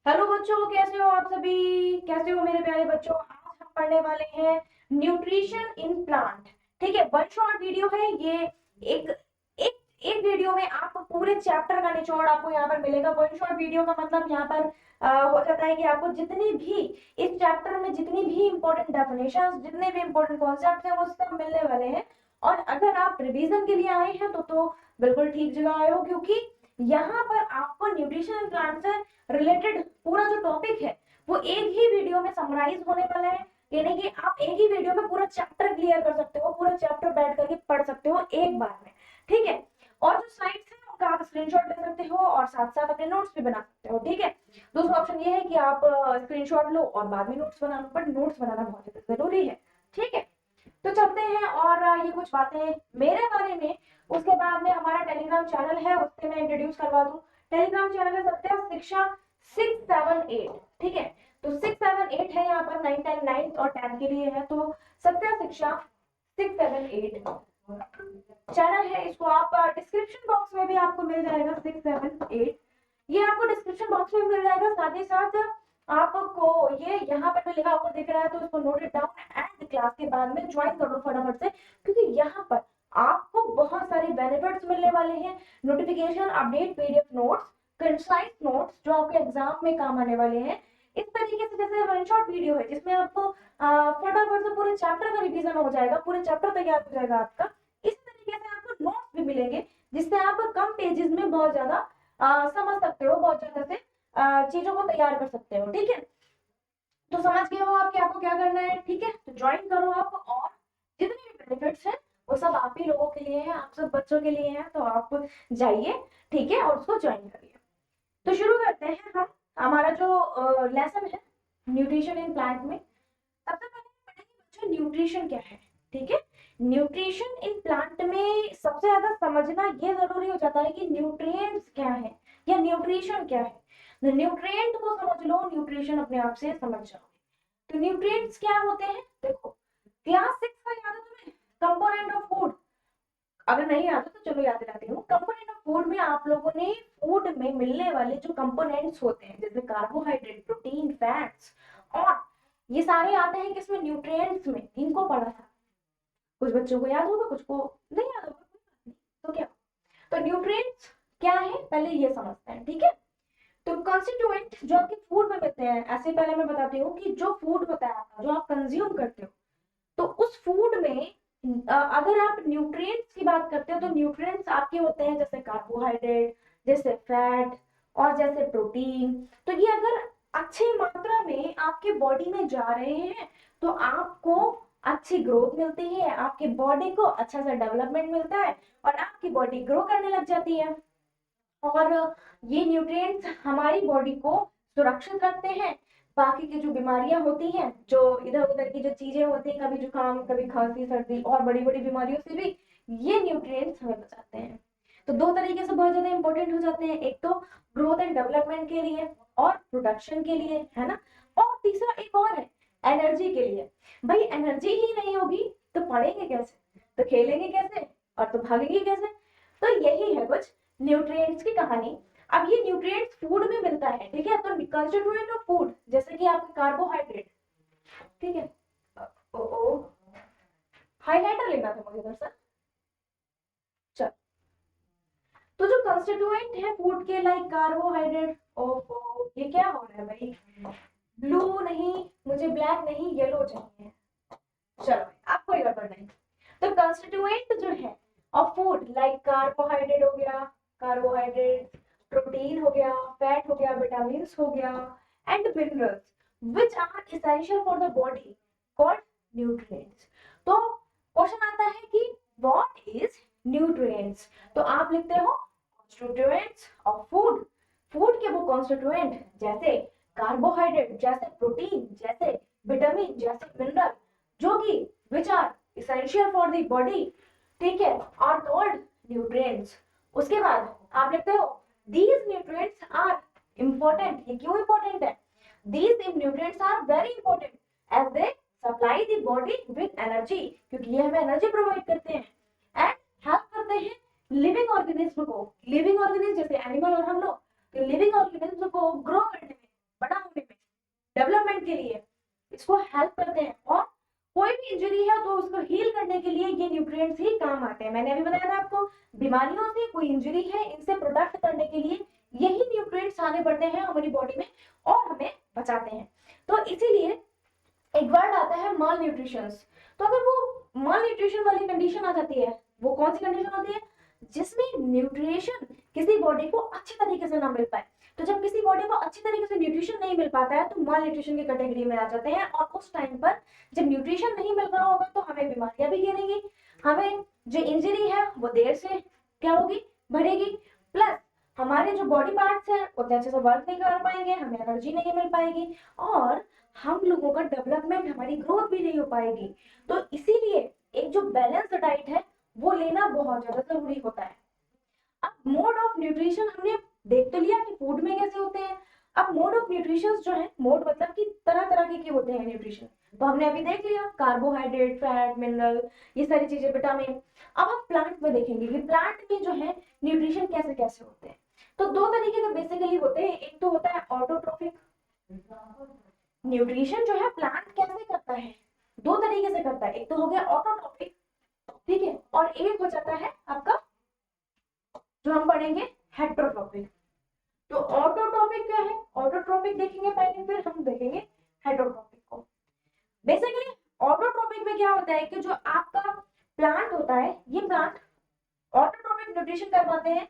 Hello बच्चों, कैसे हो आप सभी। कैसे हो मेरे प्यारे बच्चों। आज हम पढ़ने वाले हैं न्यूट्रिशन इन प्लांट। ठीक है, वन शॉट वीडियो है ये। एक एक एक वीडियो में आपको पूरे चैप्टर का निचोड़ आपको यहाँ पर मिलेगा। वन शॉट वीडियो का मतलब यहाँ पर हो जाता है कि आपको जितनी भी इस चैप्टर में जितनी भी इंपॉर्टेंट डेफिनेशन, जितने भी इंपॉर्टेंट कॉन्सेप्ट है वो सब मिलने वाले हैं। और अगर आप रिवीजन के लिए आए हैं तो बिल्कुल ठीक जगह आए हो, क्योंकि यहाँ पर आपको न्यूट्रिशन प्लांट से रिलेटेड पूरा जो टॉपिक है वो एक ही वीडियो में समराइज होने वाला है। यानी कि आप एक ही वीडियो में पूरा चैप्टर क्लियर कर सकते हो, पूरा चैप्टर बैठ करके पढ़ सकते हो एक बार में। ठीक है, और जो स्लाइड्स है उनका आप स्क्रीनशॉट ले सकते हो और साथ साथ अपने नोट्स भी बना सकते हो। ठीक है, दूसरा ऑप्शन ये है कि आप स्क्रीनशॉट लो और बाद में नोट्स बना लो, बट नोट्स बनाना बहुत ज्यादा जरूरी है। ठीक है, तो चलते हैं और ये कुछ बातें मेरे बारे में। उसके बाद में हमारा टेलीग्राम चैनल है, उससे मैं इंट्रोड्यूस करवा दूं। टेलीग्राम चैनल है सत्या शिक्षा 678। ठीक है, तो 678 है यहाँ पर, 9 10 9 और 10 के लिए है, तो सत्या शिक्षा 678 चैनल है। इसको आप डिस्क्रिप्शन बॉक्स में भी आपको मिल जाएगा। 678 ये आपको डिस्क्रिप्शन बॉक्स में मिल जाएगा। साथ ही साथ आपको ये यहाँ पर भी लिखा हुआ दिख रहा है, तो इसको note it down and class के बाद में ज्वाइन कर लो फटाफट से, क्योंकि यहाँ पर आपको बहुत सारे बेनिफिट्स मिलने वाले हैं। Notification, update, PDF notes, concise notes जो आपके एग्जाम में काम आने वाले हैं। इस तरीके से जैसे वन शॉट वीडियो है जिसमें आपको फटाफट से पूरे चैप्टर का रिवीजन हो जाएगा, पूरे चैप्टर तैयार हो जाएगा आपका। इस तरीके से आपको नोट्स भी मिलेंगे जिससे आप कम पेजेस में बहुत ज्यादा समझ सकते हो, बहुत ज्यादा से चीजों को तैयार कर सकते हो। ठीक है, तो समझ गए हो आप कि आपको क्या करना है। ठीक है, तो ज्वाइन करो आप, और जितने भी बेनिफिट्स हैं वो सब आप ही लोगों के लिए हैं, आप सब बच्चों के लिए हैं, तो आप जाइए। ठीक है, और उसको ज्वाइन करिए। तो शुरू करते हैं हम हमारा जो लेसन है न्यूट्रिशन इन प्लांट में। सबसे पहले पढ़ेंगे बच्चों न्यूट्रिशन क्या है। ठीक है, न्यूट्रिशन इन प्लांट में सबसे ज्यादा समझना ये जरूरी हो जाता है कि न्यूट्रिएंट्स क्या है या न्यूट्रिशन क्या है। न्यूट्रिएंट को समझ लो, न्यूट्रिशन अपने आप से समझ जाओगे। तो न्यूट्रिएंट्स क्या होते हैं, देखो क्लास 6 का याद है तुम्हें, कंपोनेंट ऑफ फूड। अगर नहीं आता तो चलो याद दिलाती हूँ। कंपोनेंट ऑफ फूड में आप लोगों ने फूड में मिलने वाले जो कंपोनेंट्स होते हैं जैसे कार्बोहाइड्रेट, प्रोटीन, फैट्स, और ये सारे आते हैं किसमें, न्यूट्रिएंट्स में। इनको पढ़ा था, कुछ बच्चों को याद होगा, कुछ को नहीं याद होगा, तो क्या। तो न्यूट्रिएंट्स क्या है पहले ये समझते हैं। ठीक है, तो कंस्टिट्यूएंट जो आपके फूड में मिलते हैं, ऐसे पहले मैं बताती हूँ कि जो फूड होता है आपका, जो आप कंज्यूम करते हो, तो उस फूड में अगर आप न्यूट्रिएंट्स की बात करते हो तो न्यूट्रिएंट्स आपके होते हैं जैसे कार्बोहाइड्रेट, जैसे फैट, और जैसे प्रोटीन। तो ये अगर अच्छी मात्रा में आपके बॉडी में जा रहे हैं तो आपको अच्छी ग्रोथ मिलती है, आपकी बॉडी को अच्छा सा डेवलपमेंट मिलता है और आपकी बॉडी ग्रो करने लग जाती है। और ये न्यूट्रिएंट्स हमारी बॉडी को सुरक्षित रखते हैं बाकी की जो बीमारियां होती हैं, जो इधर उधर की जो चीजें होती हैं, कभी जुकाम, कभी खांसी, सर्दी और बड़ी बड़ी बीमारियों से भी ये न्यूट्रिएंट्स हमें बचाते हैं। तो दो तरीके से बहुत ज्यादा इंपॉर्टेंट हो जाते हैं, एक तो ग्रोथ एंड डेवलपमेंट के लिए और प्रोडक्शन के लिए, है ना। और तीसरा एक और है, एनर्जी के लिए। भाई एनर्जी ही नहीं होगी तो पढ़ेंगे कैसे, तो खेलेंगे कैसे, और तो भागेंगे कैसे। तो यही है कुछ न्यूट्रिएंट्स की कहानी। अब ये न्यूट्रिएंट्स फूड में मिलता है। ठीक है, तो कंस्टिट्यूएंट ऑफ फूड जैसे कि आपके कार्बोहाइड्रेट। ठीक है, ओ हाइलाइटर लेना था मुझे इधर से। चल, तो जो कंस्टिट्यूएंट है फूड के, लाइक कार्बोहाइड्रेट, ओहो ये क्या हो रहा है भाई, ब्लू नहीं, मुझे ब्लैक नहीं, येलो चाहिए। चलो अब कोई गड़बड़ नहीं। तो कंस्टिट्यूएंट जो है ऑफ फूड, लाइक कार्बोहाइड्रेट हो गया, कार्बोहाइड्रेट, प्रोटीन हो गया, फैट हो गया, विटामिन हो गया, and minerals which are essential for the body, called nutrients. तो क्वेश्चन आता है कि व्हाट इज न्यूट्रिएंट्स, तो आप लिखते हो कॉन्स्टिट्यूएंट्स ऑफ फूड। फूड के वो कॉन्स्टिट्यूएंट जैसे कार्बोहाइड्रेट, जैसे प्रोटीन, जैसे विटामिन, जैसे मिनरल, जो कि which are essential for the body, ठीक है, आर कॉल्ड न्यूट्रिएंट्स। उसके बाद आप लिखते हो दीज न्यूट्रिएंट्स आर इंपॉर्टेंट। ये क्यों इंपॉर्टेंट है, these nutrients are very important as they supply the body with energy, क्योंकि ये हमें एनर्जी प्रोवाइड करते हैं एंड हेल्प करते हैं लिविंग ऑर्गेनिज्म को, लिविंग ऑर्गेनिज्म जैसे एनिमल और हम लोग, तो लिविंग ऑर्गेनिज्म को ग्रो करने में, इंजरी है तो उसको हील करने के लिए ये न्यूट्रिएंट्स ही काम आते हैं। मैंने अभी बताया था आपको, बीमारियों से, कोई इंजरी है, इनसे प्रोटेक्ट करने के लिए यही न्यूट्रिएंट्स आने पड़ते हैं हमारी बॉडी में और हमें बचाते हैं। तो इसीलिए एक वर्ड आता है माल न्यूट्रिशन। तो अगर वो माल न्यूट्रिशन वाली कंडीशन आ जाती है, वो कौन सी कंडीशन होती है? जिसमें न्यूट्रिशन किसी बॉडी को अच्छी तरीके से ना मिल पाए। तो जब किसी बॉडी को अच्छी तरीके से न्यूट्रिशन नहीं मिल पाता है तो माल न्यूट्रिशन की कैटेगरी में आ जाते हैं। और उस टाइम पर जब न्यूट्रिशन नहीं मिल रहा होगा तो हमें बीमारियां भी घेरेंगी, हमें जो इंजरी है वो देर से क्या होगी, बढ़ेगी, प्लस हमारे जो बॉडी पार्ट्स हैं वो अच्छे से वर्क नहीं कर पाएंगे, हमें एनर्जी नहीं मिल पाएगी और हम लोगों का डेवलपमेंट, हमारी ग्रोथ भी नहीं हो पाएगी। तो इसीलिए एक जो बैलेंस्ड डाइट है वो लेना बहुत ज्यादा जरूरी होता है। अब मोड ऑफ न्यूट्रिशन हमने देख तो लिया कि फूड में कैसे होते हैं। अब मोड ऑफ न्यूट्रिशन जो है, मोड मतलब कि तरह तरह के होते हैं न्यूट्रिशन, तो हमने अभी देख लिया कार्बोहाइड्रेट, फैट, मिनरल, ये सारी चीजें, विटामिन। अब हम प्लांट में देखेंगे कि प्लांट में जो है न्यूट्रिशन कैसे कैसे होते हैं। तो दो तरीके के बेसिकली होते हैं, एक तो होता है ऑटोट्रोफिक न्यूट्रिशन, जो है प्लांट कैसे करता है, दो तरीके से करता है, एक तो हो गया ऑटोट्रोफिक, ठीक है, और एक हो जाता है आपका जो हम पढ़ेंगे हेट्रोट्रोपिक। तो ऑटोट्रोपिक क्या है, ऑटोट्रोपिक देखेंगे पहले, फिर हम देखेंगे हेट्रोट्रोपिक को। बेसिकली ऑटोट्रोपिक में क्या होता है कि जो आपका प्लांट होता है, ये प्लांट ऑटोट्रोपिक न्यूट्रिशन करवाते हैं,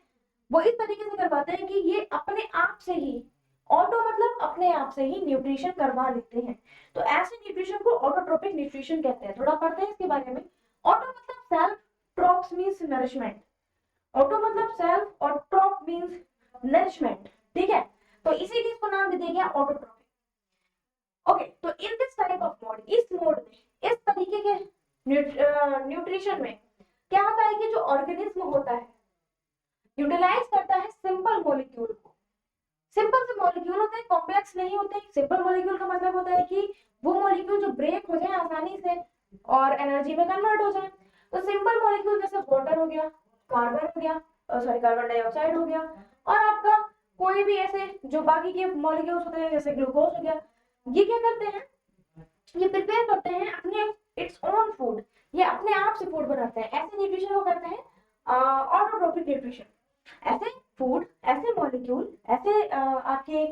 वो इस तरीके से करवाते हैं कि ये अपने आप से ही, ऑटो मतलब अपने आप से ही न्यूट्रिशन करवा लेते हैं। तो ऐसे न्यूट्रिशन को ऑटोट्रोपिक न्यूट्रिशन कहते हैं। थोड़ा पढ़ते हैं इसके बारे में। ऑटो मतलब self, tropes means nourishment. Auto मतलब सेल्फ और ट्रोप मींस नरिशमेंट, ठीक है, तो इसीलिए इसको नाम दे दिया गया ऑटोट्रोपिक। ओके, तो इन दिस टाइप ऑफ मोड, इस मोड में, इस तरीके के न्यूट्रिशन में क्या होता है कि जो ऑर्गेनिज्म होता है यूटिलाइज करता है सिंपल मॉलिक्यूल को। सिंपल से मॉलिक्यूल होते हैं, कॉम्प्लेक्स नहीं होते। सिंपल मॉलिक्यूल का मतलब होता है कि वो मॉलिक्यूल जो ब्रेक हो जाए आसानी से और एनर्जी में कन्वर्ट हो जाए। तो सिंपल मॉलिक्यूल जैसे वाटर हो गया, कार्बन हो गया, सॉरी कार्बन डाइऑक्साइड हो गया, और आपका कोई भी ऐसे जो बाकी के मॉलिक्यूल्स होते हैं जैसे ग्लूकोज हो गया, ये क्या करते हैं, ये प्रिपेयर करते हैं अपने इट्स ओन फूड, ये अपने आप से फूड बनाते हैं। ऐसे न्यूट्रिशन को कहते हैं ऑटोट्रोपिक न्यूट्रिशन। ऐसे फूड, ऐसे मॉलिक्यूल, ऐसे आपके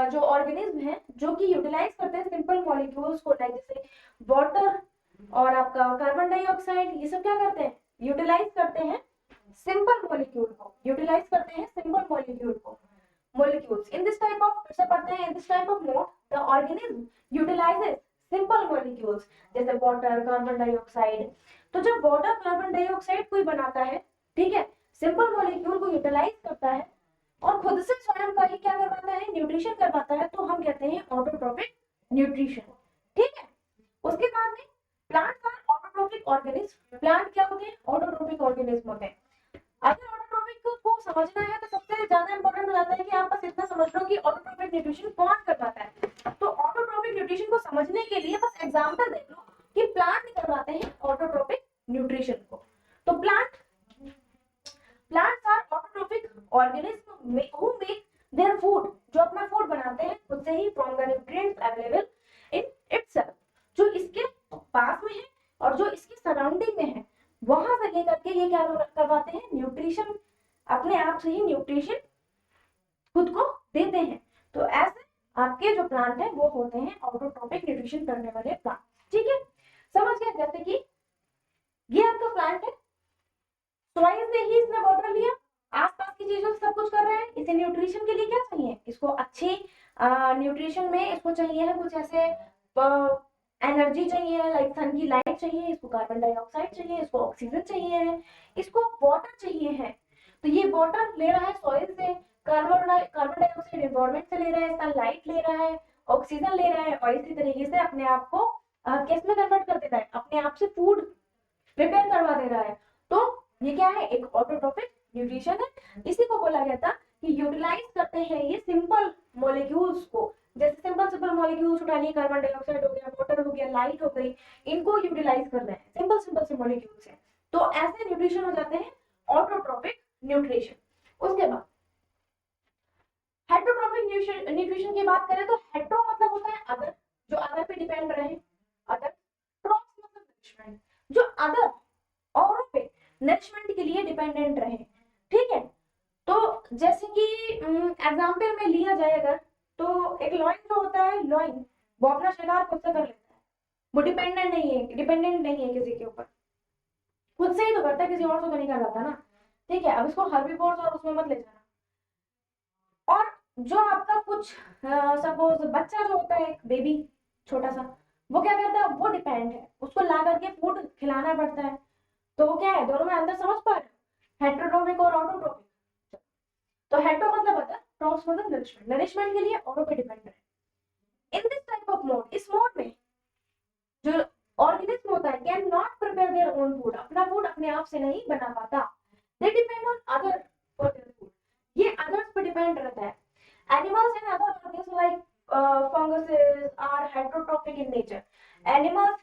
जो ऑर्गेनिज्म है जो कि यूटिलाइज करते हैं सिंपल मॉलिक्यूल्स को, लाइक जैसे वाटर और आपका कार्बन डाइऑक्साइड, ये सब क्या करते हैं, यूटिलाइज करते हैं सिंपल मॉलिक्यूल को, यूटिलाइज करते हैं सिंपल मॉलिक्यूल को, molecules in this type of, से पढ़ते हैं in this type of mode the organism utilizes simple molecules जैसे वाटर, कार्बन डाइऑक्साइड। तो जब वाटर, कार्बन डाइऑक्साइड कोई बनाता है, ठीक है, सिंपल मॉलिक्यूल को यूटिलाइज करता है और खुद से स्वयं का ही क्या करवाता है, न्यूट्रिशन करवाता है, तो हम कहते हैं ऑटोट्रोपिक न्यूट्रिशन, ठीक है। उसके बाद में plants are autotrophic organism. Plant क्या होते हैं, ऑटोट्रोपिक ऑर्गेनिज्म होते हैं। अगर ऑटोट्रोपिक को समझना है तो सबसे ज्यादा इंपॉर्टेंट हो जाता है कि आप बस इतना समझ लो कि ऑटोट्रोपिक न्यूट्रिशन कौन करवाता है। तो ऑटोट्रोपिक न्यूट्रिशन को समझने के लिए बस एग्जांपल देख लो कि प्लांट करवाते हैं ऑटोट्रोपिक न्यूट्रिशन को। तो plants are autotrophic organism who make their food, जो अपना फूड बनाते हैं खुद से ही, from the nutrients available in itself, जो इसके पास में है और जो इसके सराउंडिंग में है, वहां से लेकर के ये क्या करवाते हैं, न्यूट्रिशन, अपने आप से ही न्यूट्रिशन खुद को देते हैं। तो ऐसे आपके जो प्लांट है वो होते हैं ऑटोट्रोपिक न्यूट्रिशन करने वाले प्लांट, ठीक है, समझ गए। जैसे कि ये आपका प्लांट है, सॉइल से ही इसने वाटर लिया, आसपास की चीजों से सब कुछ कर रहे हैं, इसे न्यूट्रिशन के लिए क्या चाहिए, इसको अच्छी न्यूट्रिशन में इसको चाहिए है कुछ ऐसे एनर्जी चाहिए, लाइक सन की लाइट चाहिए, इसको कार्बन डाइऑक्साइड चाहिए, इसको ऑक्सीजन चाहिए है, इसको वाटर चाहिए है। तो ये वाटर ले रहा है सॉइल से, कार्बन डाइऑक्साइड एनवायरमेंट से ले रहा है, सनलाइट ले रहा है, ऑक्सीजन ले रहा है, और इसी तरीके से अपने आप को किस में कन्वर्ट कर देता है, अपने आप से फूड प्रिपेयर करवा दे रहा है। तो ये क्या है, एक ऑटोट्रोपिक न्यूट्रिशन है। इसी को बोला गया था कि यूटिलाइज करते हैं ये सिंपल मॉलिक्यूल्स को, जैसे सिंपल मॉलिक्यूल्स उठा लिए, कार्बन डाइऑक्साइड हो गया, वाटर हो गया, लाइट हो गई, इनको यूटिलाइज कर रहे हैं, सिंपल से मॉलिक्यूल्स हैं। तो ऐसे न्यूट्रिशन हो जाते हैं ऑटोट्रोपिक न्यूट्रिशन। उसके बाद हेट्रोट्रोपिक न्यूट्रिशन की बात करें तो हेट्रो मतलब होता है अदर, जो अदर पे डिपेंड रहे, अदर, ट्रोप्स मतलब अदर, औरों पे नरिशमेंट के लिए डिपेंडेंट रहे। ठीक है, तो जैसे कि एग्जाम्पल में लिया जाए अगर, तो एक लॉइन जो होता है, लॉइन वो अपना शिकार खुद से कर लेता है, वो डिपेंडेंट नहीं है किसी के ऊपर, खुद से ही तो करता है, किसी और से तो नहीं कर पाता ना। ठीक है, अब इसको हर्बीवोर्स और उसमें मत ले जाना। और जो आपका कुछ सपोज बच्चा जो होता है, एक बेबी छोटा सा, वो क्या करता है, वो डिपेंड है, उसको ला करके फूड खिलाना पड़ता है। तो वो क्या है, दोनों में अंदर समझ पा रहे हो, हेटेरोट्रोपिक और ऑटोट्रोपिक। तो हेटो मतलब अदर, ट्रोप्स मतलब नरिशमेंट, नरिशमेंट के लिए औरों पे डिपेंड है। In this type of mode, इस मोड में जो ऑर्गेनिज्म होता है cannot prepare their own food, अपना फूड अपने आप से नहीं बना पाता, they depend on other for their food, ये अदर्स पे डिपेंड रहता है। Animals and other organism like funguses are heterotrophic in nature. Animals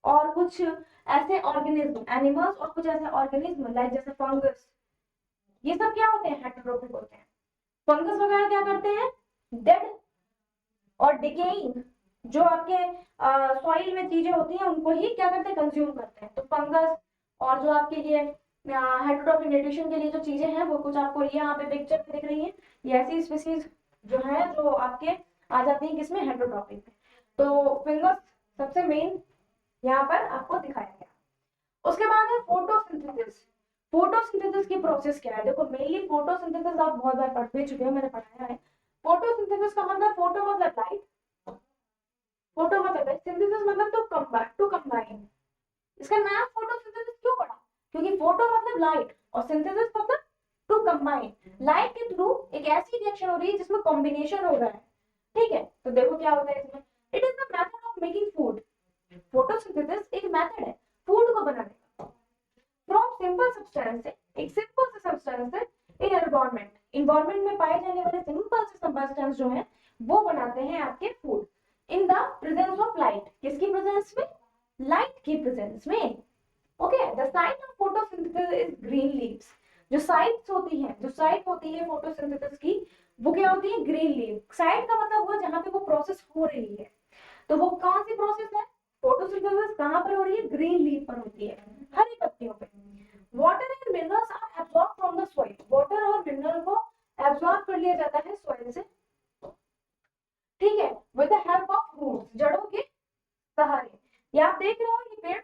और कुछ ऐसे ऑर्गेनिज्म, एनिमल्स और कुछ ऐसे ऑर्गेनिज्म लाइक जैसे फंगस, ये सब क्या होते हैं, हेटेरोट्रोपिक होते हैं। फंगस वगैरह क्या करते हैं, डेड और डिकेइंग जो आपके सॉइल में चीजें होती हैं उनको ही क्या करते हैं, कंज्यूम करते हैं। तो फंगस और जो आपके ये हेटेरोट्रोपिक न्यूट्रिशन के लिए जो चीजें हैं, वो कुछ आपको यहाँ पे पिक्चर में दिख रही है, ये ऐसी स्पीसीज जो है जो आपके आ जाती है किसमें, हेटेरोट्रोपिक में। तो फिंगस सबसे मेन यहाँ पर आपको दिखाया गया। उसके बाद है फोटोसिंथेसिस। फोटोसिंथेसिस की प्रोसेस क्या है, देखो मेनली फोटोसिंथेसिस आप बहुत बार पढ़ भी चुके हो, मैंने पढ़ाया है। फोटोसिंथेसिस का मतलब, फोटो मतलब लाइट, फोटो मतलब है, सिंथेसिस मतलब टू कंबाइन। इसका नाम फोटोसिंथेसिस क्यों पड़ा, क्योंकि फोटो मतलब लाइट और सिंथेसिस मतलब टू कंबाइन। लाइट के थ्रू एक ऐसी रिएक्शन हो रही है जिसमें कॉम्बिनेशन हो रहा है। ठीक है, तो देखो क्या होता है इसमें, it is the method of making food. Photosynthesis एक मेथड है फूड को बनाने का, फ्रॉम सिंपल सब्सटेंस से, एक सिंपल से सब्सटेंस से, इन एनवायरनमेंट में पाए जाने वाले सिंपल से सब्सटेंस जो है वो बनाते हैं आपके food, in the presence of light, किसकी प्रेजेंस में, लाइट की प्रेजेंस में। Okay, the site of photosynthesis is green leaves. जो साइट्स होती है, जो साइट होती है फोटोसिंथेसिस की, वो क्या होती है, ग्रीन लीव। साइट का मतलब वो जहां पे वो प्रोसेस हो रही है, तो वो कौन सी प्रोसेस है, फोटोसिंथेसिस कहां पर हो रही है, ग्रीन लीफ पर होती है, हरी पत्तियों पे। Water and minerals are absorb from the soil, water और मिनरल को एब्सॉर्ब कर लिया जाता है सॉइल से। ठीक है, with the help of roots, जड़ों के सहारे। ये आप देख रहे हो, ये पेड़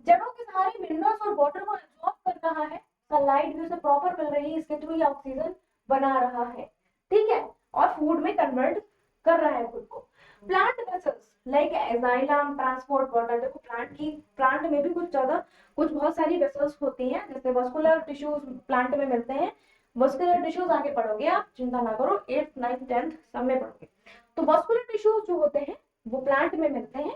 जड़ों के सहारे मिनरल्स और वाटर को एब्सॉर्ब कर रहा है, सनलाइट भी उसे प्रॉपर मिल रही है, इसके थ्रू ये ऑक्सीजन बना रहा है। ठीक है, और फूड में कन्वर्ट कर रहा है खुद को। Plant vessels like xylem transport water, देखो प्लांट में भी कुछ बहुत सारी वेसल्स होती हैं, जैसे वस्कुलर टिश्यूज प्लांट में मिलते हैं। वस्कुलर टिश्यूज आगे पढ़ोगे आप, चिंता ना करो, 8th 9th 10th सब में पढ़ोगे। तो वस्कुलर टिश्यूज जो होते हैं वो प्लांट में मिलते हैं।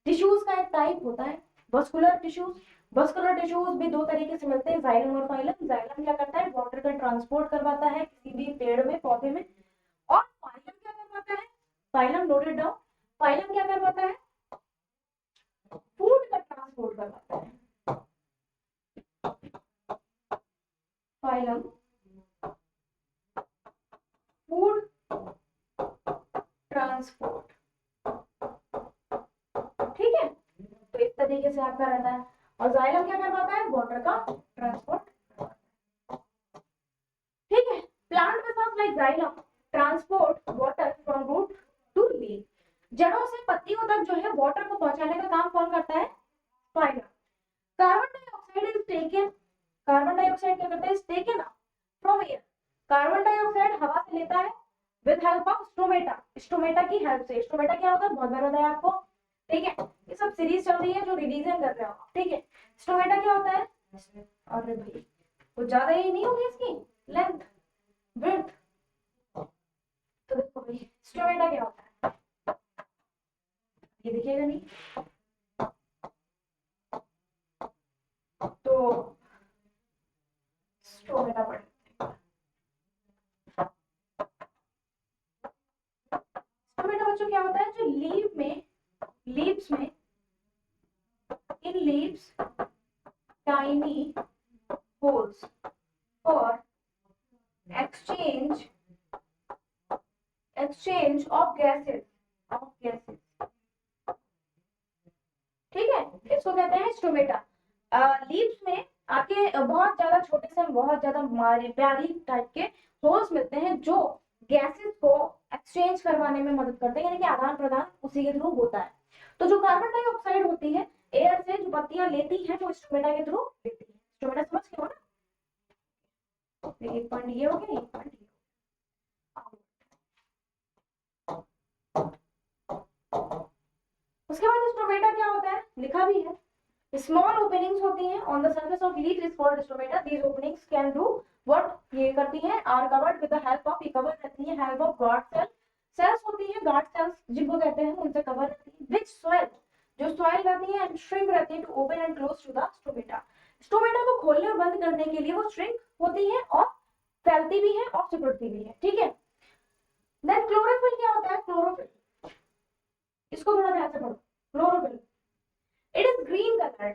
टिश्यूज का एक टाइप होता है वस्कुलर टिश्यूज। वस्कुलर टिश्यूज भी दो तरीके से मिलते हैं, जाइलम और फाइलम। जाइलम क्या करता है, वाटर का ट्रांसपोर्ट करवाता है किसी भी पेड़ में, पौधे में। और फाइलम क्या करवाता है, फाइलम नोटेड डाउन, फाइलम क्या करवाता है, फूड का ट्रांसपोर्ट करवाता है। फाइलम फूड ट्रांसपोर्ट, ठीक है, तो इस तरीके से आपका रहता है। और जाइलम क्या करवाता है, वाटर का ट्रांसपोर्ट। ठीक है, plant vessels like xylem transport water from root to leaf. जड़ों से पत्तियों तक जो है वाटर को पहुंचाने का काम कौन करता है, phylum. Carbon dioxide is taken, carbon dioxide क्या करता है, is taken up from air. Carbon dioxide हवा से लेता है with help of stomata, stomata की हेल्प से। स्टोमेटा क्या होता है, बहुत बार बताया आपको। ठीक है, ये सब सीरीज चल रही है जो रिवीजन कर रहे हो। ठीक है, स्टोमेटा क्या होता है, अरे भाई कुछ ज्यादा ही नहीं होगी इसकी लेंथ विड्थ। तो देखो भाई स्टोमेटा क्या होता है, ये दिखेगा नहीं, तो स्टोमेटा पढ़, स्टोमेटा बच्चों क्या होता है, जो लीफ में, लीव्स में, in leaves tiny holes for exchange of gases, ठीक है, इसको कहते हैं स्टोमेटा। लीव्स में आपके बहुत ज्यादा छोटे से बहुत ज्यादा प्यारी टाइप के होल्स मिलते हैं जो गैसेस को एक्सचेंज करवाने में मदद करते हैं, यानी कि आदान प्रदान उसी के थ्रू होता है। तो जो कार्बन डाइऑक्साइड होती है एयर से जो पत्तियां लेती हैं वो स्टोमेटा के थ्रू लेती है। स्टोमेटा समझ गए हो ना, एक पॉइंट ये हो गया, एक पॉइंट ये। उसके बाद स्टोमेटा क्या होता है लिखा भी है, स्मॉल ओपनिंग्स होती हैं on the surface of leaf is called stomata. These openings can do what, ये करती हैं are covered with the help of, ये कवर रहती है help of guard cell, cells होती है गार्ड सेल्स जिनको कहते हैं उनसे कवर रहती है, विच स्वेल जो स्वेल रहती है एंड श्रिंक रहती है to open and close to the stomata. Stomata को खोलने और बंद करने के लिए वो श्रिंक होती है और फैलती भी है और सिकुड़ती भी है, ठीक है। देन क्लोरोफिल क्या होता है, क्लोरोफिल इसको थोड़ा ध्यान से पढ़ो। Chlorophyll it is green coloured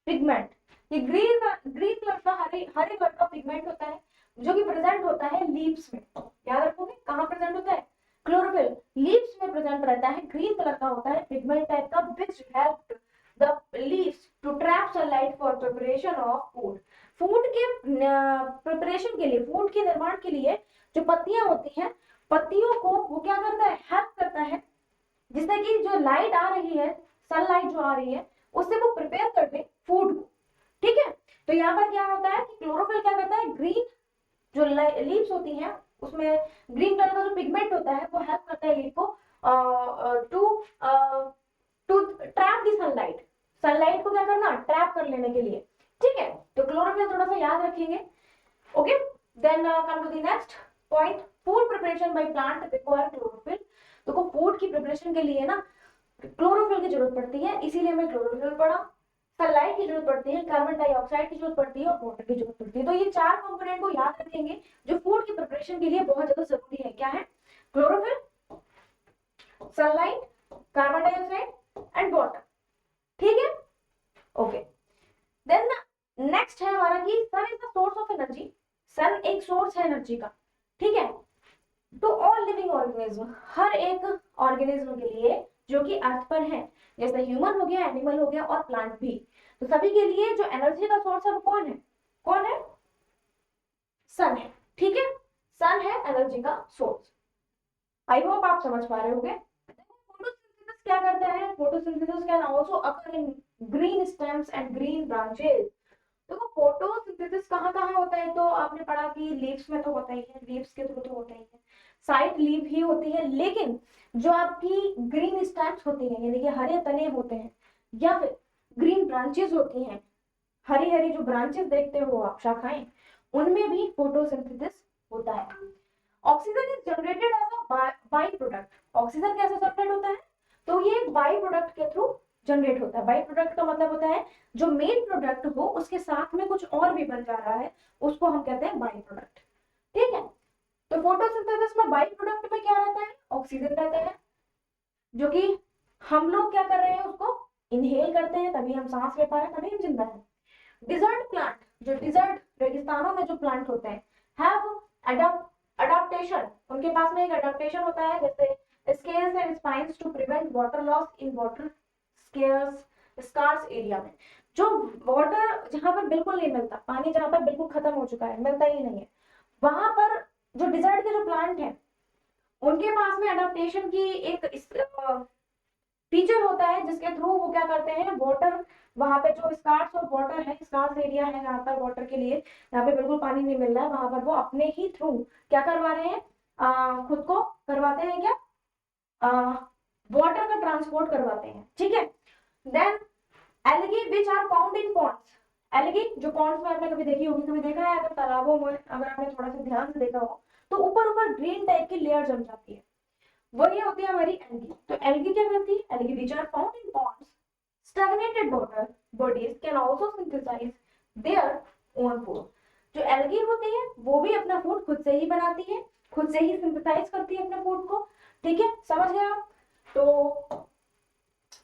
pigment, ये ग्रीन कलर का हरे कलर का पिगमेंट होता है जो कि प्रेजेंट होता है लीव्स में। याद रखोगे कहाँ प्रेजेंट होता है, क्लोरोफिल लीव्स में प्रेजेंट रहता है, ग्रीन कलर का होता है पिगमेंट टाइप का, which help the leaves to trap sunlight for preparation of food. Food के प्रिपरेशन के लिए, फूड के निर्माण के लिए जो पत्तियां होती हैं, पत्तियों को वो क्या करता है, हेल्प करता है, जिससे कि जो लाइट आ रही है, सनलाइट जो आ रही है उससे वो प्रिपेयर कर दे फूड को, ठीक है। तो यहाँ पर क्या होता है कि क्लोरोफिल क्या करता है, ग्रीन जो लीव्स होती हैं उसमें ग्रीन कलर का जो पिगमेंट होता है वो हेल्प करता है लीफ को to trap the sunlight, sunlight को क्या करना, ट्रैप कर लेने के लिए, ठीक है। तो क्लोरोफिल थोड़ा सा याद रखेंगे, okay. Then come to the next point, food preparation by plant require chlorophyll. देखो फूड की प्रिपरेशन के लिए ना क्लोरोफिल की जरूरत पड़ती है, इसीलिए मैं क्लोरोफिल पढ़ा। सनलाइट की जरूरत पड़ती है, कार्बन डाइऑक्साइड की जरूरत पड़ती है और वाटर की जरूरत पड़ती है। तो ये चार कंपोनेंट को याद रखेंगे जो फूड की प्रिपरेशन के लिए बहुत ज्यादा जरूरी है। क्या है, chlorophyll, sunlight, carbon dioxide and water, ठीक है, ओके। देन नेक्स्ट है हमारा कि sun is the source of energy. Sun एक सोर्स है एनर्जी का, ठीक है। टू ऑल लिविंग ऑर्गेनिज्म, हर एक ऑर्गेनिज्म के लिए जो कि अर्थ पर है, जैसे ह्यूमन हो गया, एनिमल हो गया और प्लांट भी, तो सभी के लिए जो एनर्जी का सोर्स है वो कौन है, कौन है, सन है, ठीक है। सन है एनर्जी का सोर्स। आई होप आप समझ पा रहे होंगे। फोटोसिंथेसिस क्या करता है, photosynthesis can also occur in green stems and green branches. देखो फोटोसिंथेसिस कहाँ कहाँ होता है, तो आपने पढ़ा कि लीव्स में तो होता ही है, लीव्स के थ्रू तो होता ही है, साइड लीव ही होती है, लेकिन जो आपकी ग्रीन स्टेम्स होती हैं यानी कि हरे तने होते हैं, या फिर ग्रीन ब्रांचेस होती हैं, हरी हरी जो ब्रांचेस देखते हो आप, शाखाएं, उनमें भी फोटोसिंथेसिस होता है। Oxygen is generated as a by product. Oxygen कैसे जनरेट होता है, तो ये बाई प्रोडक्ट के थ्रू जनरेट होता है। बाई प्रोडक्ट का मतलब होता है जो मेन प्रोडक्ट हो उसके साथ में कुछ और भी बन जा रहा है, उसको हम कहते हैं बाई प्रोडक्ट, ठीक है। तो फोटोसिंथेसिस में बाई प्रोडक्ट में क्या रहता है, ऑक्सीजन रहता है, जो कि हम लोग क्या कर रहे हैं, उसको इनहेल करते हैं, तभी हम सांस ले पा रहे हैं, तभी हम जिंदा हैं। डिजर्ट प्लांट, जो डिजर्ट रेगिस्तानों में जो प्लांट होते हैं, हैव अडाप्टेशन, उनके पास में एक अडाप्टेशन होता है, जैसे scales and spines to prevent water loss in water scarce area में। जो वाटर जहां पर बिल्कुल नहीं मिलता, पानी जहां पर बिल्कुल खत्म हो चुका है, मिलता ही नहीं है, वहां पर जो डिजर्ट के जो प्लांट है उनके पास में अडाप्टेशन की एक फीचर होता है, जिसके थ्रू वो क्या करते हैं, वाटर वहां पे जो स्कार्स और वाटर है, स्कार्स एरिया है जहाँ पर वाटर के लिए, जहाँ पे बिल्कुल पानी नहीं मिल रहा है, वहां पर वो अपने ही थ्रू क्या करवा रहे हैं, खुद को करवाते हैं क्या, वाटर का ट्रांसपोर्ट करवाते हैं, ठीक है। Then algae which are found in ponds, algae जो पॉन्ड्स में आपने कभी देखी होगी, कभी देखा है, अगर तालाबों में अगर आपने थोड़ा सा ध्यान से देखा हो तो ऊपर ऊपर ग्रीन टाइप की लेयर जम जाती है, वही होती है हमारी एल्गी। तो एल्गी क्या करती है, algae which are found in ponds stagnated water bodies can also synthesize their own food. जो एल्गी होती है वो भी अपना फूड खुद से ही बनाती है, खुद से ही सिंथेसाइज करती है अपने फूड को, ठीक है, समझ गए आप। तो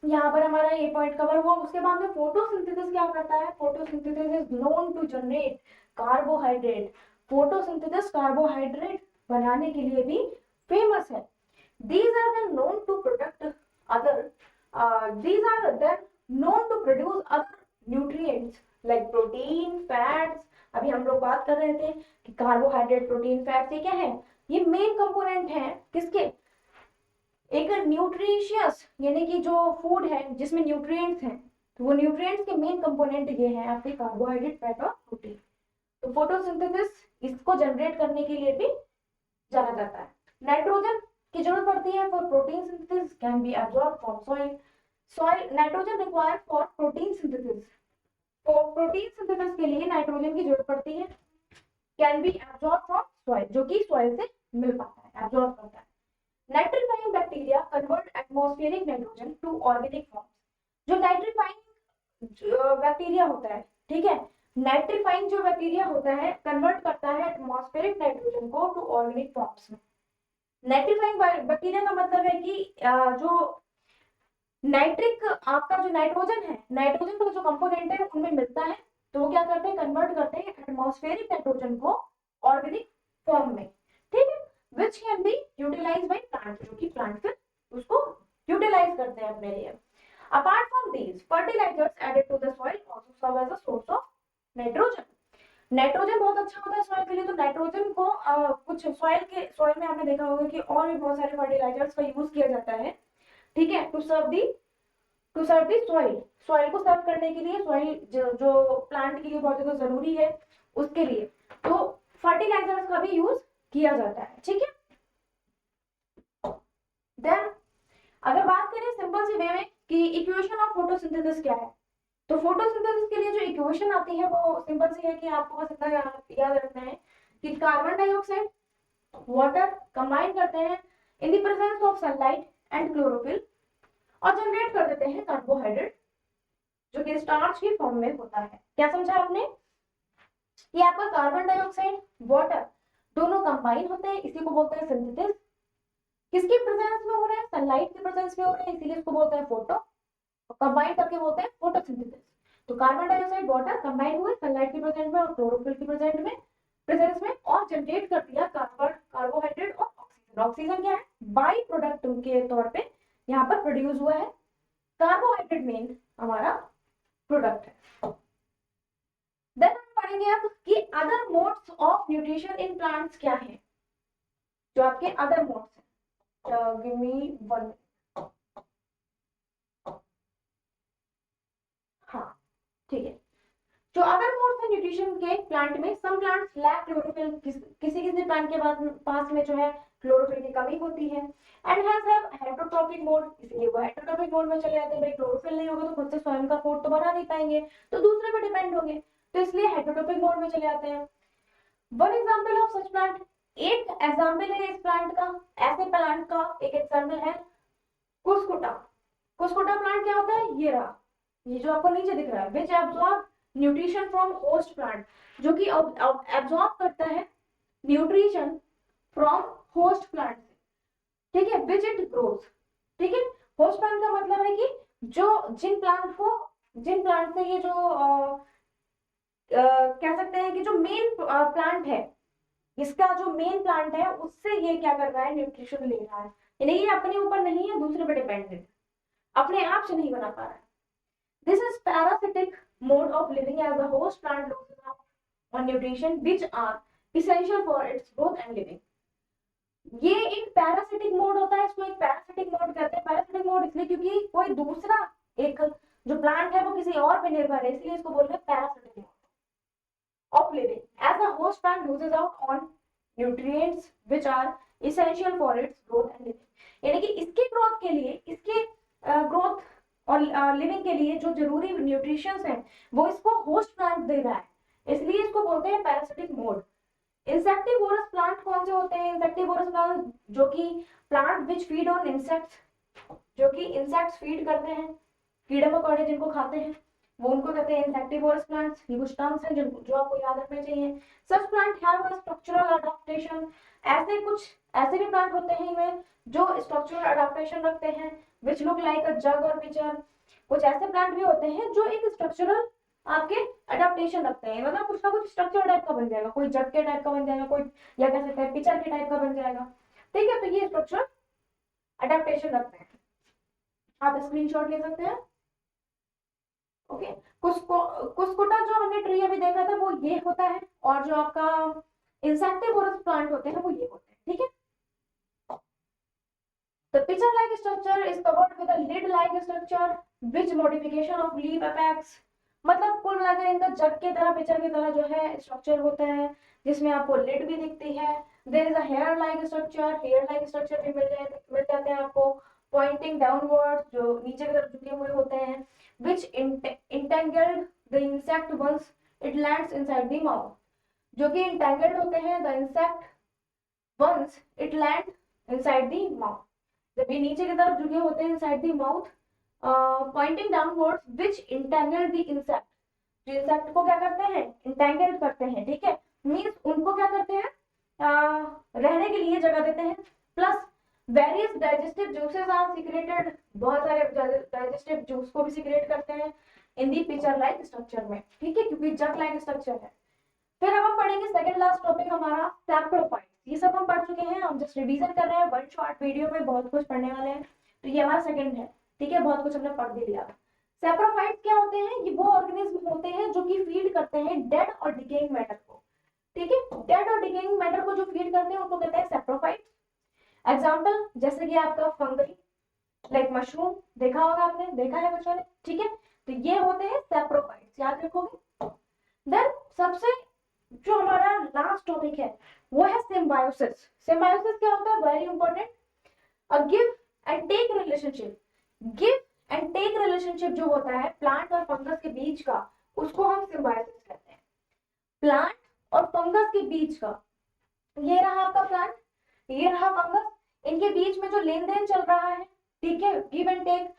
यहाँ पर हमारा ये पॉइंट कवर हुआ। उसके बाद में फोटोसिंथेसिस क्या करता है, photosynthesis is known to generate carbohydrate. Photosynthesis carbohydrate बनाने के लिए भी फेमस है। These are then known to product other these are then known to produce other nutrients like protein, fats. अभी हम लोग बात कर रहे थे कि कार्बोहाइड्रेट, प्रोटीन, फैट्स ये क्या है, ये मेन कंपोनेंट है किसके, एक न्यूट्रिशियस यानी कि जो फूड है जिसमें न्यूट्रिएंट्स हैं, तो वो न्यूट्रिएंट्स के मेन कंपोनेंट ये हैं आपके कार्बोहाइड्रेट, फैट और प्रोटीन। तो फोटोसिंथेसिस इसको जनरेट करने के लिए भी जाना जाता है। नाइट्रोजन की जरूरत पड़ती है for protein synthesis, can be absorb from soil. Soil nitrogen required for protein synthesis, तो प्रोटीन सिंथेसिस के लिए नाइट्रोजन की जरूरत पड़ती है। Can be absorb from soil, जो कि सॉइल से मिल पाता है, एब्जॉर्ब करता है। Nitrifying bacteria convert atmospheric nitrogen to organic form. जो नाइट्रीफाइंग बैक्टीरिया होता है, ठीक है, नाइट्रीफाइंग जो बैक्टीरिया होता है कन्वर्ट करता है एटमॉस्फेरिक नाइट्रोजन को टू ऑर्गेनिक फॉर्म्स में। नाइट्रीफाइंग बैक्टीरिया का मतलब है कि जो नाइट्रिक आपका जो नाइट्रोजन है, नाइट्रोजन का जो कंपोनेंट है उनमें मिलता है, तो वो क्या करते हैं, कन्वर्ट करते हैं एटमॉस्फेरिक नाइट्रोजन को ऑर्गेनिक फॉर्म में, ठीक है, which can be utilized by plant, जो कि प्लांट फिर उसको यूटिलाइज करते हैं अपने लिए। Apart from these fertilizers added to the soil also serve as a source of nitrogen. Nitrogen बहुत अच्छा होता है सॉइल के लिए, तो नाइट्रोजन को कुछ सॉइल में आपने देखा होगा कि और भी बहुत सारे फर्टिलाइजर्स का यूज किया जाता है, ठीक है, to serve the soil, soil को सर्व करने के लिए, सॉइल जो प्लांट के लिए बहुत ज्यादा जरूरी है उसके लिए, तो फर्टिलाइजर्स का भी यूज किया जाता है, ठीक है। देन अगर बात करें सिंपल सी वे में कि इक्वेशन ऑफ फोटोसिंथेसिस क्या है, तो फोटोसिंथेसिस के लिए जो इक्वेशन आती है वो सिंपल सी है कि आपको बस इतना याद रखना है कि कार्बन डाइऑक्साइड, वाटर कंबाइन करते हैं in the presence of sunlight and chlorophyll और जनरेट कर देते हैं कार्बोहाइड्रेट, जो कि स्टार्च की फॉर्म में होता है। क्या समझा आपने, कि आपका कार्बन डाइऑक्साइड, वाटर दोनों कंबाइन होते हैं, इसी को बोलते हैं सिंथेसिस। किसकी प्रेजेंस में हो रहा है, सनलाइट की प्रेजेंस में हो रहा है, इसीलिए इसको बोलते हैं फोटो, कंबाइन करके बोलते हैं फोटोसिंथेसिस। तो कार्बन डाइऑक्साइड, वाटर कंबाइन हुए सनलाइट की प्रेजेंस में और क्लोरोफिल की प्रेजेंस में और जनरेट कर दिया कार्बोहाइड्रेट और ऑक्सीजन। ऑक्सीजन क्या है, बाई प्रोडक्ट के तौर पे यहाँ पर प्रोड्यूस हुआ है, कार्बोहाइड्रेट मेन हमारा प्रोडक्ट है। देन हम पढ़ेंगे अब कि other modes of nutrition in plants क्या है, जो आपके अदर मोड्स हैं। गिव मी वन, हाँ ठीक है, जो अदर मोड्स है न्यूट्रिशन के प्लांट में, सम प्लांट्स लैक क्लोरोफिल, किसी किसी प्लांट के पास में जो है क्लोरोफिल की कमी होती है, एंड हैव हेटरोट्रॉपिक मोड, इसलिए वो हेटरोट्रॉपिक मोड में चले जाते हैं। भाई क्लोरोफिल नहीं होगा तो खुद से स्वयं का फूड तो बना नहीं पाएंगे, तो दूसरे पे डिपेंड होंगे, तो इसलिए हेटरोट्रॉपिक मोड में चले जाते हैं। One example of such plant, एक एग्जांपल है इस प्लांट का, ऐसे प्लांट का एक एग्जांपल है कुस्कुटा। कुस्कुटा प्लांट क्या होता है, ये रहा, ये जो आपको नीचे दिख रहा है, विच absorb nutrition from host plant, जो कि एब्जॉर्ब करता है न्यूट्रिशन फ्रॉम होस्ट प्लांट से, ठीक है, विच इट ग्रोज, ठीक है। होस्ट प्लांट का मतलब है कि जो जिन प्लांट से ये जो कह सकते हैं कि जो मेन प्लांट है, इसका जो मेन प्लांट है उससे ये क्या कर रहा है, न्यूट्रिशन ले रहा है, यानी ये अपने ऊपर नहीं है, दूसरे पे डिपेंडेंट, अपने आप से नहीं बना पा रहा है। This is parasitic mode of living as the host plant loses out on nutrition which are essential for its growth and living. ये एक पैरासिटिक मोड होता है, इसको एक पैरासिटिक मोड कहते हैं। पैरासिटिक मोड इसलिए क्योंकि कोई दूसरा एक जो प्लांट है वो किसी और पे निर्भर है, इसलिए इसको बोलते हैं parasitic mode of living as a host plant loses out on nutrients which are essential for its growth and living, यानी कि इसके ग्रोथ के लिए, इसके ग्रोथ और लिविंग के लिए जो जरूरी न्यूट्रिशंस हैं वो इसको होस्ट प्लांट दे रहा है, इसलिए इसको बोलते हैं पैरासिटिक मोड। इंसेक्टिवोरस प्लांट कौन से होते हैं, इंसेक्टिवोरस प्लांट जो कि plant which feed on insects, जो कि इंसेक्ट्स फीड करते हैं, कीड़े मकोड़े जिनको खाते हैं, वो उनको कहते हैं इंसेक्टिवोरस प्लांट्स। ये कुछ टर्म्स हैं जो आपको याद रखने चाहिए। Such plant have a structural adaptation, ऐसे भी प्लांट होते हैं इनमें जो स्ट्रक्चरल अडॉप्टेशन रखते हैं, विच लुक लाइक अ जग और पिचर। कुछ ऐसे प्लांट भी होते हैं जो एक स्ट्रक्चरल आपके अडॉप्टेशन रखते हैं, मतलब कुछ ना कुछ स्ट्रक्चर टाइप का बन जाएगा, कोई जग के टाइप का बन जाएगा, कोई या कह सकते हैं पिचर के टाइप का बन जाएगा, ठीक है, तो ये स्ट्रक्चरल अडॉप्टेशन रखते हैं। आप स्क्रीनशॉट ले सकते हैं। ओके, कुस्कुटा जो हमने ट्री अभी देखा था वो ये होता है, और जो आपका इंसेक्टिवोरस प्लांट होते हैं वो ये होते हैं, ठीक है। The pitcher like structure is covered with a lid like structure which modification of leaf apex, मतलब कुल मिलाकर इनका जग की तरह, पिचर की तरह जो है स्ट्रक्चर होता है, जिसमें आपको लिड भी दिखती है। There is a hair like structure, hair like structure भी मिल जाते हैं आपको, पॉइंटिंग डाउनवर्ड, जो नीचे की तरफ झुके हुए होते हैं, which entangled the insect once it lands inside the mouth, जो कि entangled होते हैं the insect once it land inside the mouth, जब ये नीचे की तरफ झुके होते हैं inside the mouth, pointing downwards which entangle the insect, जो इंसेक्ट को क्या करते हैं, इंटेंगल करते हैं, ठीक है, मींस उनको क्या करते हैं, रहने के लिए जगह देते हैं। Plus various digestive juices are secreted, बहुत सारे डाइजेस्टिव जूस को भी सिक्रेट करते हैं in the pitcher like structure में, ठीक है, क्योंकि जग लाइक स्ट्रक्चर है। फिर अब हम पढ़ेंगे सेकंड लास्ट टॉपिक हमारा सैप्रोफाइट। ये सब हम पढ़ चुके हैं, हम जस्ट रिवीजन कर रहे हैं, वन शॉर्ट वीडियो में बहुत कुछ पढ़ने वाले हैं, तो ये हमारा सेकंड है, ठीक है, बहुत कुछ हमने पढ़ भी लिया। सैप्रोफाइट क्या होते हैं, ये वो ऑर्गेनिज्म होते हैं जो कि फीड करते हैं डेड और डिकेइंग मैटर को, ठीक है, डेड और डिकेइंग मैटर को जो फीड करते हैं उनको कहते हैं सैप्रोफाइट। एग्जाम्पल जैसे कि आपका फंगई लाइक मशरूम, देखा होगा आपने, देखा है बच्चों ने, ठीक है, तो ये होते हैं सैप्रोफाइट्स, याद रखोगे। देन सबसे जो हमारा लास्ट टॉपिक है वो है सिम्बायोसिस। सिम्बायोसिस क्या होता है, very important, a give and take relationship, give and take relationship जो होता है प्लांट और फंगस के बीच का, उसको हम सिम्बायोसिस कहते हैं। प्लांट और फंगस के बीच का, ये रहा आपका प्लांट, ये रहा फंगस, इनके बीच में जो लेन देन चल रहा है, ठीक है, गिव एंड टेक,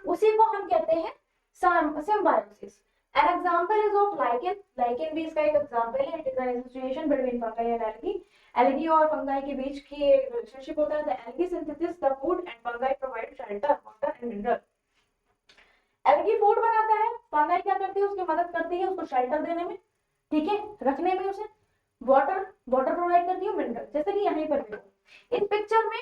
उसी को हम कहते हैं symbiosis. An example is of lichen. Lichen भी इसका एक एग्जांपल है। It is an association between fungi and algae. Algae और fungi के बीच की रिलेशनशिप होता है। The algae synthesis the food and fungi provide shelter, water and mineral. Algae food बनाता है, fungi क्या करती है, उसकी मदद करती है उसको शेल्टर देने में, ठीक है, रखने में उसे, वाटर प्रोवाइड करती है, मिनरल, जैसे कि यहाँ पर भी इस पिक्चर में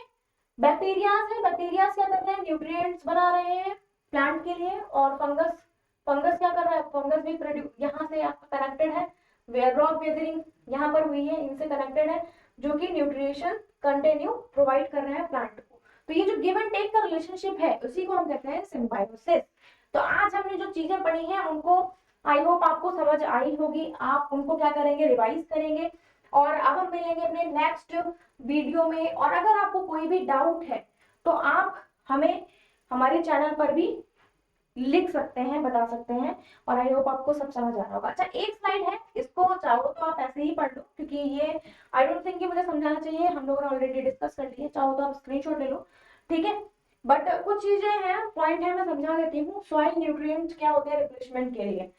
बैक्टीरियाज है, बैक्टीरियाज क्या कर रहे हैं, न्यूट्रिएंट्स बना रहे हैं प्लांट के लिए, और फंगस क्या कर रहा है, फंगस भी प्रोड्यूस, यहाँ से आपका कनेक्टेड है, रॉक वेदरिंग यहाँ पर हुई है, इनसे कनेक्टेड है, जो कि न्यूट्रिशन कंटिन्यू प्रोवाइड कर रहे हैं प्लांट को। तो ये जो गिव एंड टेक का रिलेशनशिप है उसी को हम कहते हैं सिम्बायोसिस। तो आज हमने जो चीजें पढ़ी हैं उनको आई होप आपको समझ आई होगी, आप उनको क्या करेंगे, रिवाइज करेंगे, और अब हम मिलेंगे अपने नेक्स्ट वीडियो में। और अगर आपको कोई भी डाउट है तो आप हमें हमारे चैनल पर भी लिख सकते हैं, बता सकते हैं, और आई होप आपको सब समझ आ रहा होगा। अच्छा, एक स्लाइड है, इसको चाहो तो आप ऐसे ही पढ़ लो, क्योंकि ये आई डोंट थिंक कि मुझे समझाना चाहिए, हम लोगों ने ऑलरेडी डिस्कस कर लिया, चाहो तो आप स्क्रीनशॉट ले लो, ठीक है, बट कुछ चीजें हैं, पॉइंट है, मैं समझा देती हूँ। सॉइल न्यूट्रिएंट्स क्या होते हैं रिप्लेसमेंट के लिए,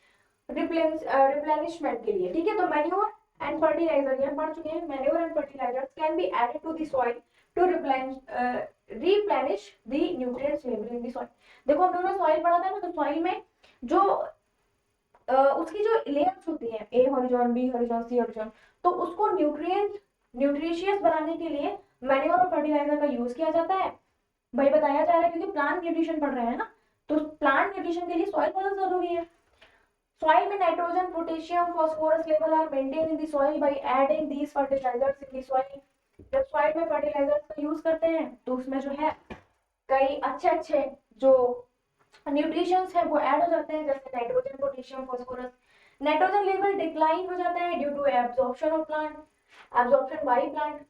रिप्लेनिशमेंट के लिए, ठीक है, तो मैन्योर एंड फर्टिलाइजर, ये पढ़ चुके हैं, manure and fertilizers can be added to the soil to replenish the nutrients level in the soil। देखो हम लोगों ने सॉइल पढ़ा था ना, तो सॉइल में जो उसकी जो लेयर्स होती हैं, ए हॉरिजॉन, बी हॉरिजॉन, सी हॉरिजॉन, तो उसको न्यूट्रिशियस बनाने के लिए मैन्योर और फर्टिलाइजर का यूज किया जाता है, भाई बताया जा रहा है, क्योंकि प्लांट न्यूट्रिशन पढ़ रहे हैं ना, तो प्लांट न्यूट्रिशन के लिए सॉइल बहुत जरूरी है। Soil में nitrogen, potassium, phosphorus level are maintain in the soil by adding these fertilizers in the soil. जब सॉइल में फर्टिलाइजर्स का यूज करते हैं तो उसमें जो है कई अच्छे जो न्यूट्रिशंस है वो ऐड हो जाते हैं, जैसे nitrogen, potassium, phosphorus. Nitrogen level decline हो जाता है due to absorption of plant, absorption by plant.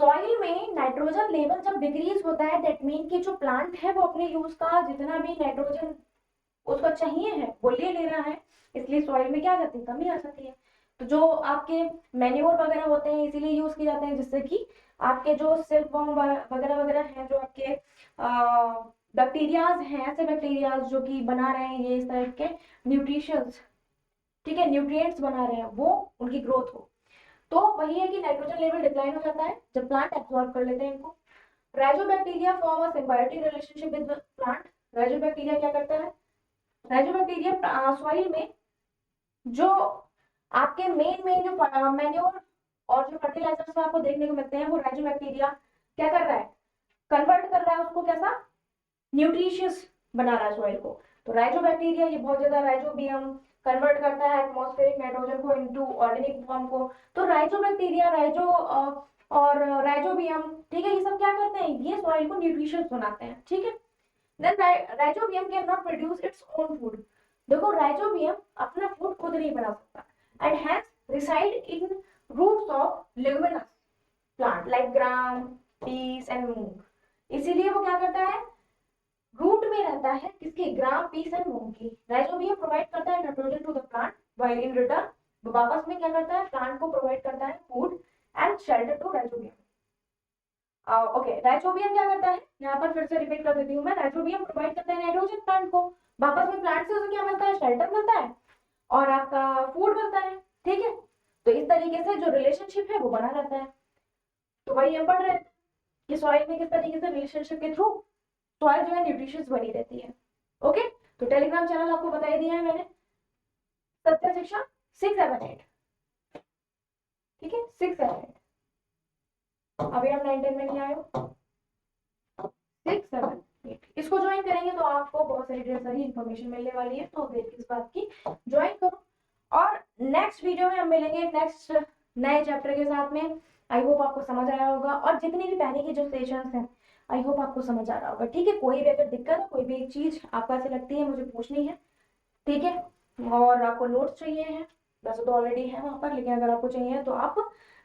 Soil में नाइट्रोजन लेवल जब डिक्रीज होता है, दैट मीन कि जो प्लांट है वो अपने यूज का जितना भी नाइट्रोजन उसको चाहिए है वो ले रहा है, इसलिए सॉइल में क्या आ जाती है, कमी आ जाती है। तो जो आपके मैन्योर वगैरह होते हैं इसीलिए यूज किए जाते हैं, जिससे कि आपके जो सिल्कवॉर्म वगैरह वगैरह हैं, जो आपके बैक्टीरियाज हैं, ऐसे बैक्टीरियाज जो कि बना रहे हैं ये इस तरह के न्यूट्रिशंस, ठीक है, न्यूट्रिएंट्स बना रहे हैं, वो उनकी ग्रोथ हो। तो वही है कि नाइट्रोजन लेवल डिक्लाइन हो जाता है जब प्लांट एब्सॉर्ब कर लेते हैं इनको। Rhizobacteria form a symbiotic relationship with plant. Rhizobacteria क्या करता है, राइजोबैक्टीरिया सॉइल में जो आपके मेन जो मैन्योर और जो फर्टिलाइजर्स में आपको देखने को मिलते हैं, वो राइजोबैक्टीरिया क्या कर रहा है, कन्वर्ट कर रहा है उसको कैसा, न्यूट्रिशियस बना रहा है सॉइल को। तो राइजोबैक्टीरिया ये बहुत ज्यादा राइजोबियम कन्वर्ट करता है एटमॉस्फेरिक नाइट्रोजन को इनटू ऑर्गेनिक फॉर्म को। तो राइजोबैक्टीरिया और राइजोबियम, ठीक है, ये सब क्या करते हैं, ये सॉइल को न्यूट्रिशियस बनाते हैं, ठीक है। Then rhizobium cannot produce its own food. देखो राइजोबियम अपना फूड खुद नहीं बना सकता and hence reside in roots of leguminous plant like gram, peas and moong. इसीलिए वो क्या करता है, रूट में रहता है किसके, ग्राम, पीस एंड मूंग की। राइजोबियम प्रोवाइड करता है nitrogen to the plant while in return वापस में क्या करता है, प्लांट को प्रोवाइड करता है food and shelter to Rhizobium. Okay, Rhizobium क्या करता है, यहाँ पर फिर से रिपीट कर देती हूँ मैं, राइजोबियम प्रोवाइड करता है नाइट्रोजन प्लांट को, वापस में प्लांट से उसे क्या मिलता है, शेल्टर मिलता है और आपका फूड मिलता है, ठीक है। तो इस तरीके से जो रिलेशनशिप है वो बना रहता है। तो वही हम पढ़ रहे हैं कि सॉइल में किस तरीके से रिलेशनशिप के थ्रू सॉइल जो है न्यूट्रिशियस बनी रहती है। ओके, तो टेलीग्राम चैनल आपको बता ही दिया है मैंने, सत्य शिक्षा 678, ठीक है, 678। अभी हम 9-10 में नहीं आए हो, 6-7-8 इसको ज्वाइन करेंगे तो आपको बहुत सारी ढेर सारी इन्फॉर्मेशन मिलने वाली है, तो देर किस बात की, ज्वाइन करो। और नेक्स्ट वीडियो में हम मिलेंगे नेक्स्ट नए चैप्टर के साथ में। आई होप आपको समझ आया होगा और जितनी भी पहले की जो सेशंस हैं आई होप आपको समझ आ रहा होगा, ठीक है। कोई भी अगर दिक्कत है, कोई भी एक चीज आपको ऐसे लगती है मुझे पूछनी है, ठीक है, और आपको नोट्स चाहिए हैं, वैसे तो ऑलरेडी है वहां पर, लेकिन अगर आपको चाहिए तो आप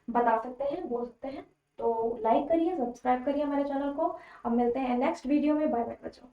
बता सकते हैं, बोल सकते हैं। तो लाइक करिए, सब्सक्राइब करिए हमारे चैनल को। अब मिलते हैं नेक्स्ट वीडियो में, बाय बाय बच्चों।